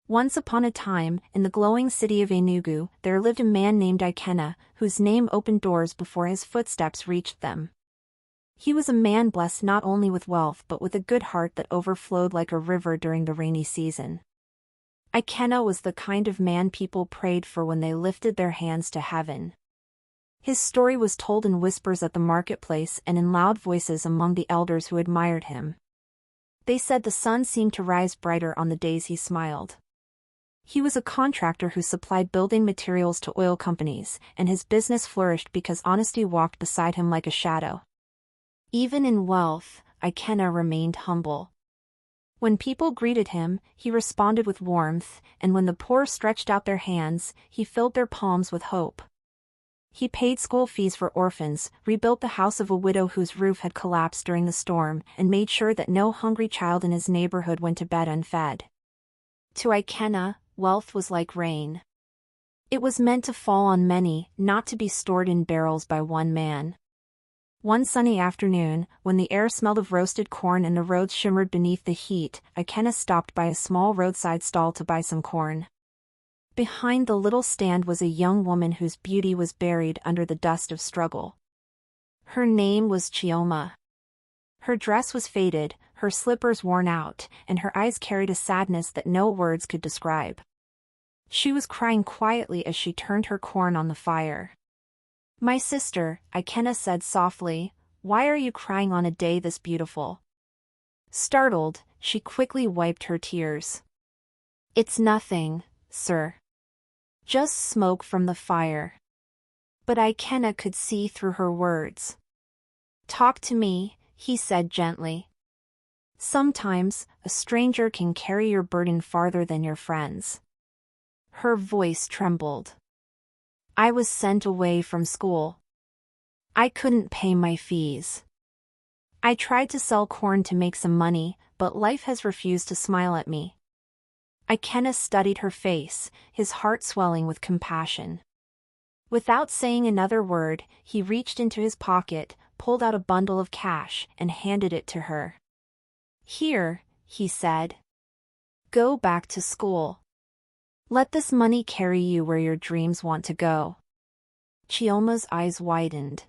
Once upon a time, in the glowing city of Enugu, there lived a man named Ikenna, whose name opened doors before his footsteps reached them. He was a man blessed not only with wealth but with a good heart that overflowed like a river during the rainy season. Ikenna was the kind of man people prayed for when they lifted their hands to heaven. His story was told in whispers at the marketplace and in loud voices among the elders who admired him. They said the sun seemed to rise brighter on the days he smiled. He was a contractor who supplied building materials to oil companies, and his business flourished because honesty walked beside him like a shadow. Even in wealth, Ikenna remained humble. When people greeted him, he responded with warmth, and when the poor stretched out their hands, he filled their palms with hope. He paid school fees for orphans, rebuilt the house of a widow whose roof had collapsed during the storm, and made sure that no hungry child in his neighborhood went to bed unfed. To Ikenna, wealth was like rain. It was meant to fall on many, not to be stored in barrels by one man. One sunny afternoon, when the air smelled of roasted corn and the roads shimmered beneath the heat, Ikenna stopped by a small roadside stall to buy some corn. Behind the little stand was a young woman whose beauty was buried under the dust of struggle. Her name was Chioma. Her dress was faded, her slippers worn out, and her eyes carried a sadness that no words could describe. She was crying quietly as she turned her corn on the fire. "My sister," Ikenna said softly, "why are you crying on a day this beautiful?" Startled, she quickly wiped her tears. "It's nothing, sir. Just smoke from the fire." But Ikenna could see through her words. "Talk to me," he said gently. "Sometimes, a stranger can carry your burden farther than your friends." Her voice trembled. "I was sent away from school. I couldn't pay my fees. I tried to sell corn to make some money, but life has refused to smile at me." Ikenna studied her face, his heart swelling with compassion. Without saying another word, he reached into his pocket, pulled out a bundle of cash, and handed it to her. "Here," he said. "Go back to school. Let this money carry you where your dreams want to go." Chioma's eyes widened.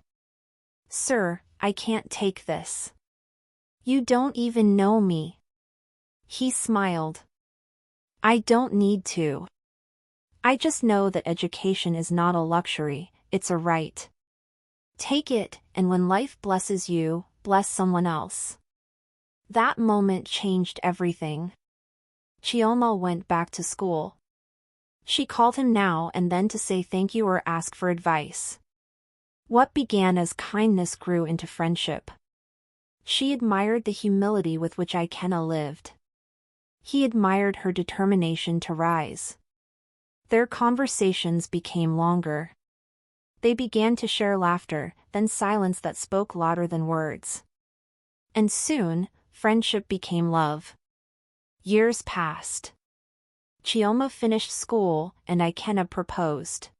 "Sir, I can't take this. You don't even know me." He smiled. "I don't need to. I just know that education is not a luxury, it's a right. Take it, and when life blesses you, bless someone else." That moment changed everything. Chioma went back to school. She called him now and then to say thank you or ask for advice. What began as kindness grew into friendship. She admired the humility with which Ikenna lived. He admired her determination to rise. Their conversations became longer. They began to share laughter, then silence that spoke louder than words. And soon, friendship became love. Years passed. Chioma finished school, and Ikenna proposed.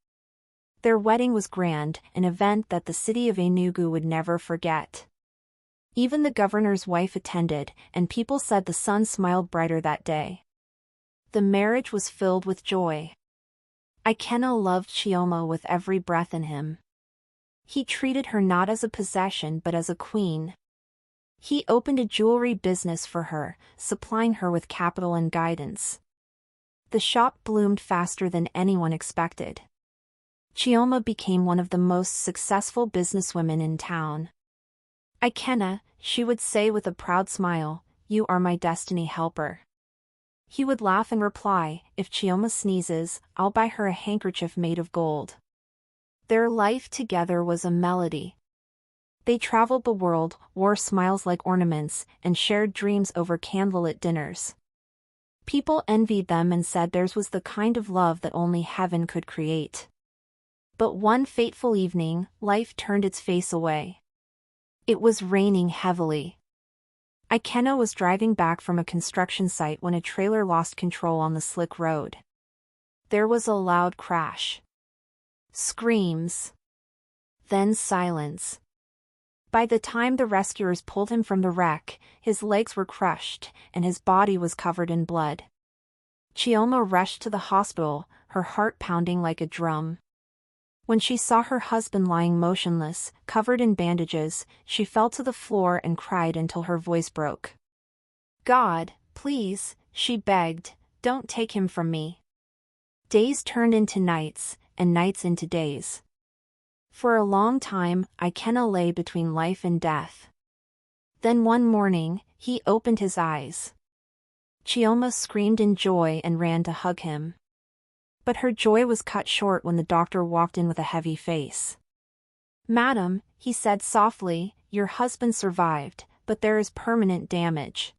Their wedding was grand, an event that the city of Enugu would never forget. Even the governor's wife attended, and people said the sun smiled brighter that day. The marriage was filled with joy. Ikenna loved Chioma with every breath in him. He treated her not as a possession but as a queen. He opened a jewelry business for her, supplying her with capital and guidance. The shop bloomed faster than anyone expected. Chioma became one of the most successful businesswomen in town. "Ikenna," she would say with a proud smile, "you are my destiny helper." He would laugh and reply, "If Chioma sneezes, I'll buy her a handkerchief made of gold." Their life together was a melody. They traveled the world, wore smiles like ornaments, and shared dreams over candlelit dinners. People envied them and said theirs was the kind of love that only heaven could create. But one fateful evening, life turned its face away. It was raining heavily. Ikenna was driving back from a construction site when a trailer lost control on the slick road. There was a loud crash. Screams. Then silence. By the time the rescuers pulled him from the wreck, his legs were crushed, and his body was covered in blood. Chioma rushed to the hospital, her heart pounding like a drum. When she saw her husband lying motionless, covered in bandages, she fell to the floor and cried until her voice broke. "God, please," she begged, "don't take him from me." Days turned into nights, and nights into days. For a long time, Ikenna lay between life and death. Then one morning, he opened his eyes. Chioma screamed in joy and ran to hug him. But her joy was cut short when the doctor walked in with a heavy face. "Madam," he said softly, "your husband survived, but there is permanent damage.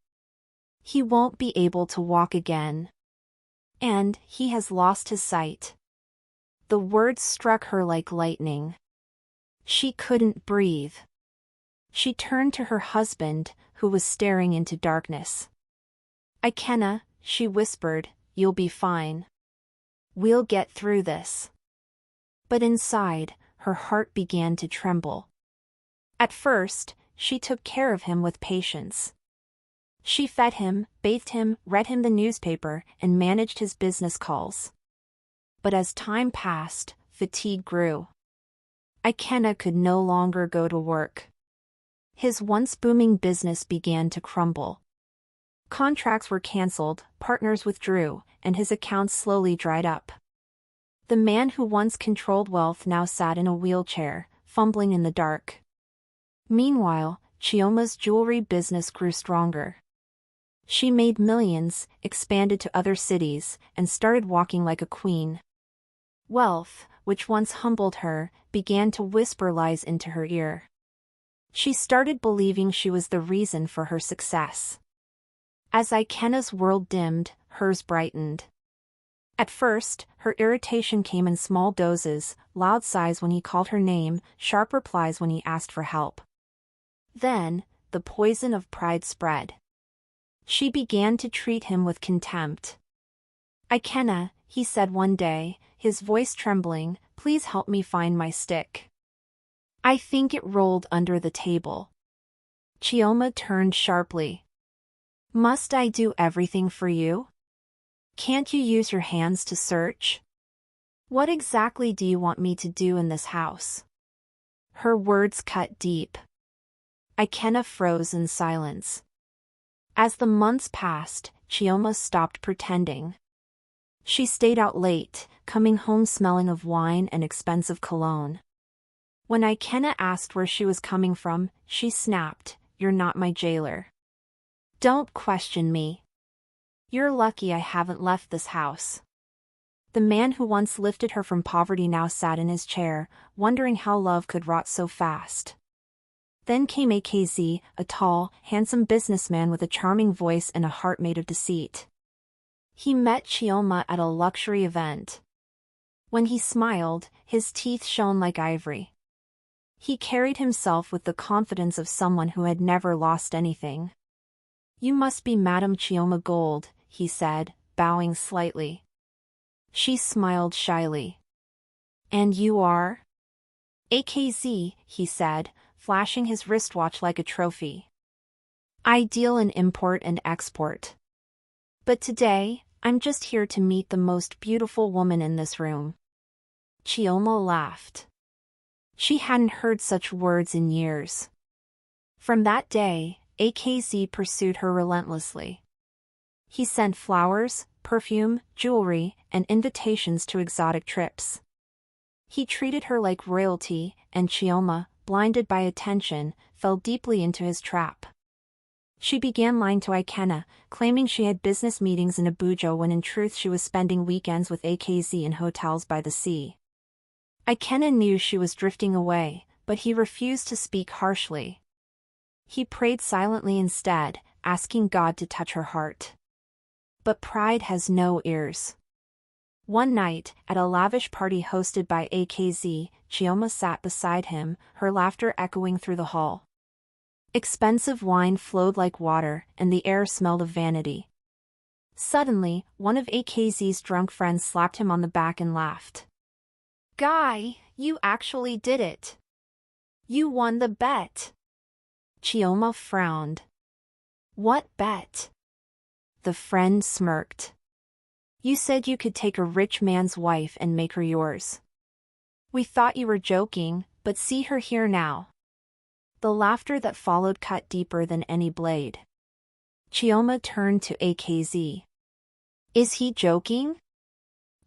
He won't be able to walk again. And he has lost his sight." The words struck her like lightning. She couldn't breathe. She turned to her husband, who was staring into darkness. "Ikenna," she whispered, "you'll be fine. We'll get through this." But inside, her heart began to tremble. At first, she took care of him with patience. She fed him, bathed him, read him the newspaper, and managed his business calls. But as time passed, fatigue grew. Ikenna could no longer go to work. His once booming business began to crumble. Contracts were cancelled, partners withdrew, and his accounts slowly dried up. The man who once controlled wealth now sat in a wheelchair, fumbling in the dark. Meanwhile, Chioma's jewelry business grew stronger. She made millions, expanded to other cities, and started walking like a queen. Wealth, which once humbled her, began to whisper lies into her ear. She started believing she was the reason for her success. As Ikenna's world dimmed, hers brightened. At first, her irritation came in small doses, loud sighs when he called her name, sharp replies when he asked for help. Then, the poison of pride spread. She began to treat him with contempt. "Ikenna," he said one day, his voice trembling, "please help me find my stick. I think it rolled under the table." Chioma turned sharply. "Must I do everything for you? Can't you use your hands to search? What exactly do you want me to do in this house?" Her words cut deep. Ikenna froze in silence. As the months passed, Chioma stopped pretending. She stayed out late, coming home smelling of wine and expensive cologne. When Ikenna asked where she was coming from, she snapped, "You're not my jailer. Don't question me. You're lucky I haven't left this house." The man who once lifted her from poverty now sat in his chair, wondering how love could rot so fast. Then came AKZ, a tall, handsome businessman with a charming voice and a heart made of deceit. He met Chioma at a luxury event. When he smiled, his teeth shone like ivory. He carried himself with the confidence of someone who had never lost anything. "You must be Madame Chioma Gold," he said, bowing slightly. She smiled shyly. "And you are?" "AKZ," he said, flashing his wristwatch like a trophy. "I deal in import and export. But today, I'm just here to meet the most beautiful woman in this room." Chioma laughed. She hadn't heard such words in years. From that day, AKZ pursued her relentlessly. He sent flowers, perfume, jewelry, and invitations to exotic trips. He treated her like royalty, and Chioma, blinded by attention, fell deeply into his trap. She began lying to Ikenna, claiming she had business meetings in Abuja when in truth she was spending weekends with AKZ in hotels by the sea. Ikenna knew she was drifting away, but he refused to speak harshly. He prayed silently instead, asking God to touch her heart. But pride has no ears. One night, at a lavish party hosted by AKZ, Chioma sat beside him, her laughter echoing through the hall. Expensive wine flowed like water, and the air smelled of vanity. Suddenly, one of AKZ's drunk friends slapped him on the back and laughed. "Guy, you actually did it. You won the bet." Chioma frowned. "What bet?" The friend smirked. You said you could take a rich man's wife and make her yours. We thought you were joking, but see her here now." The laughter that followed cut deeper than any blade. Chioma turned to AKZ. "Is he joking?"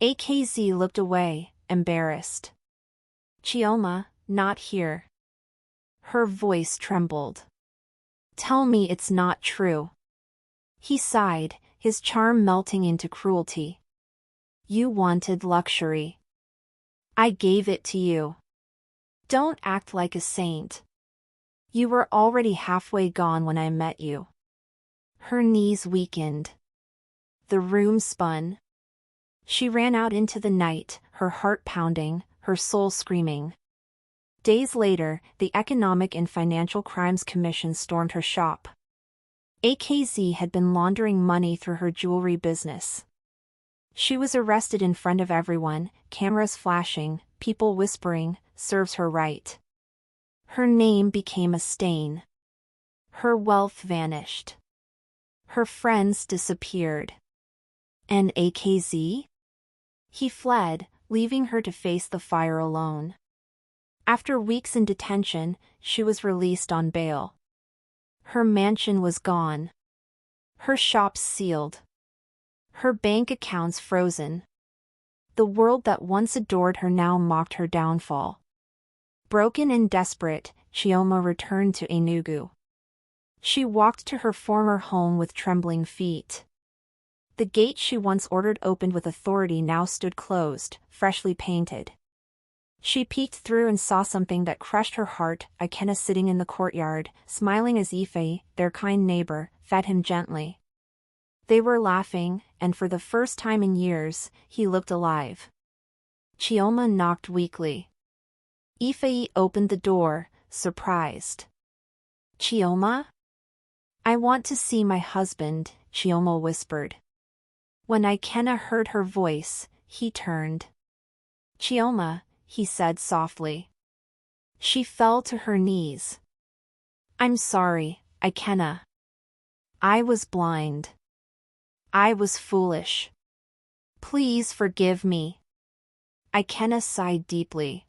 AKZ looked away, embarrassed. "Chioma, not here." Her voice trembled. "Tell me it's not true." He sighed, his charm melting into cruelty. "You wanted luxury. I gave it to you. Don't act like a saint. You were already halfway gone when I met you." Her knees weakened. The room spun. She ran out into the night, her heart pounding, her soul screaming. Days later, the Economic and Financial Crimes Commission stormed her shop. AKZ had been laundering money through her jewelry business. She was arrested in front of everyone, cameras flashing, people whispering, "Serves her right." Her name became a stain. Her wealth vanished. Her friends disappeared. And AKZ? He fled, leaving her to face the fire alone. After weeks in detention, she was released on bail. Her mansion was gone. Her shops sealed. Her bank accounts frozen. The world that once adored her now mocked her downfall. Broken and desperate, Chioma returned to Enugu. She walked to her former home with trembling feet. The gate she once ordered opened with authority now stood closed, freshly painted. She peeked through and saw something that crushed her heart, Ikenna sitting in the courtyard, smiling as Ife, their kind neighbor, fed him gently. They were laughing, and for the first time in years, he looked alive. Chioma knocked weakly. Ife opened the door, surprised. "Chioma?" "I want to see my husband," Chioma whispered. When Ikenna heard her voice, he turned. "Chioma," he said softly. She fell to her knees. "I'm sorry, Ikenna. I was blind. I was foolish. Please forgive me." Ikenna sighed deeply.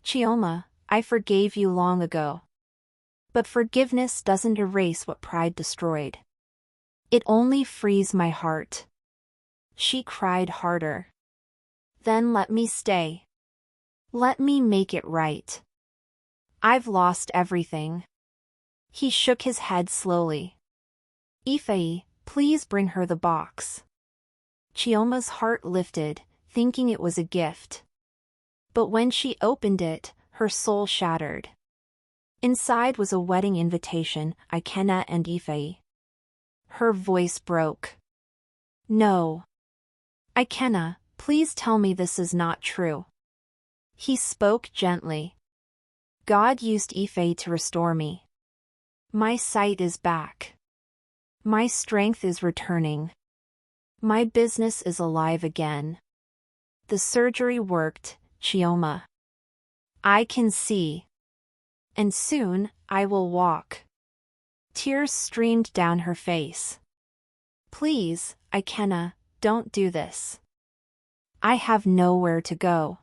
"Chioma, I forgave you long ago. But forgiveness doesn't erase what pride destroyed. It only frees my heart." She cried harder. "Then let me stay. Let me make it right. I've lost everything." He shook his head slowly. "Ife, please bring her the box." Chioma's heart lifted, thinking it was a gift. But when she opened it, her soul shattered. Inside was a wedding invitation, Ikenna and Ife. Her voice broke. "No. Ikenna, please tell me this is not true." He spoke gently. "God used Ife to restore me. My sight is back. My strength is returning. My business is alive again. The surgery worked, Chioma. I can see. And soon, I will walk." Tears streamed down her face. "Please, Ikenna, don't do this. I have nowhere to go."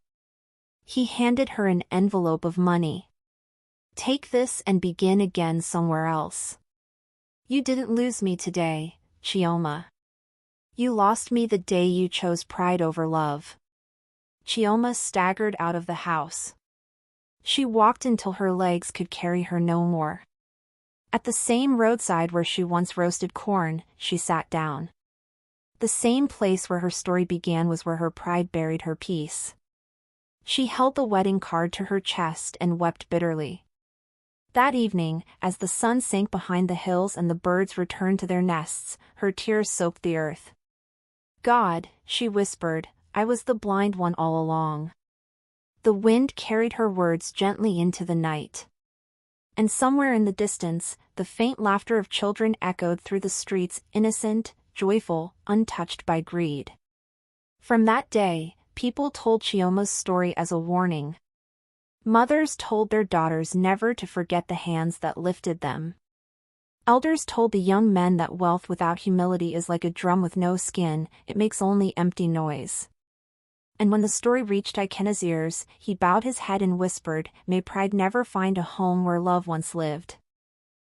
He handed her an envelope of money. "Take this and begin again somewhere else. You didn't lose me today, Chioma. You lost me the day you chose pride over love." Chioma staggered out of the house. She walked until her legs could carry her no more. At the same roadside where she once roasted corn, she sat down. The same place where her story began was where her pride buried her peace. She held the wedding card to her chest and wept bitterly. That evening, as the sun sank behind the hills and the birds returned to their nests, her tears soaked the earth. "God," she whispered, "I was the blind one all along." The wind carried her words gently into the night. And somewhere in the distance, the faint laughter of children echoed through the streets, innocent, joyful, untouched by greed. From that day, people told Chioma's story as a warning. Mothers told their daughters never to forget the hands that lifted them. Elders told the young men that wealth without humility is like a drum with no skin, it makes only empty noise. And when the story reached Ikena's ears, he bowed his head and whispered, "May pride never find a home where love once lived."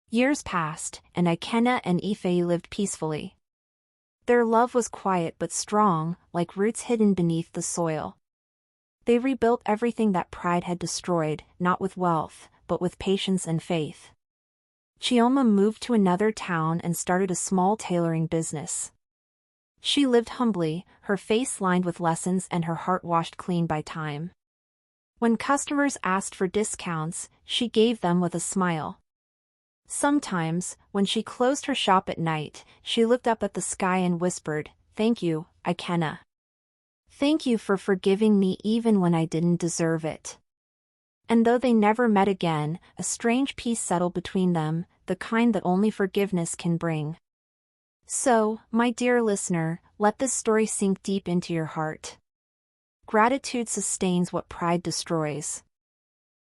Years passed, and Ikena and Ife lived peacefully. Their love was quiet but strong, like roots hidden beneath the soil. They rebuilt everything that pride had destroyed, not with wealth, but with patience and faith. Chioma moved to another town and started a small tailoring business. She lived humbly, her face lined with lessons and her heart washed clean by time. When customers asked for discounts, she gave them with a smile. Sometimes, when she closed her shop at night, she looked up at the sky and whispered, "Thank you, Ikena. Thank you for forgiving me even when I didn't deserve it." And though they never met again, a strange peace settled between them, the kind that only forgiveness can bring. So, my dear listener, let this story sink deep into your heart. Gratitude sustains what pride destroys.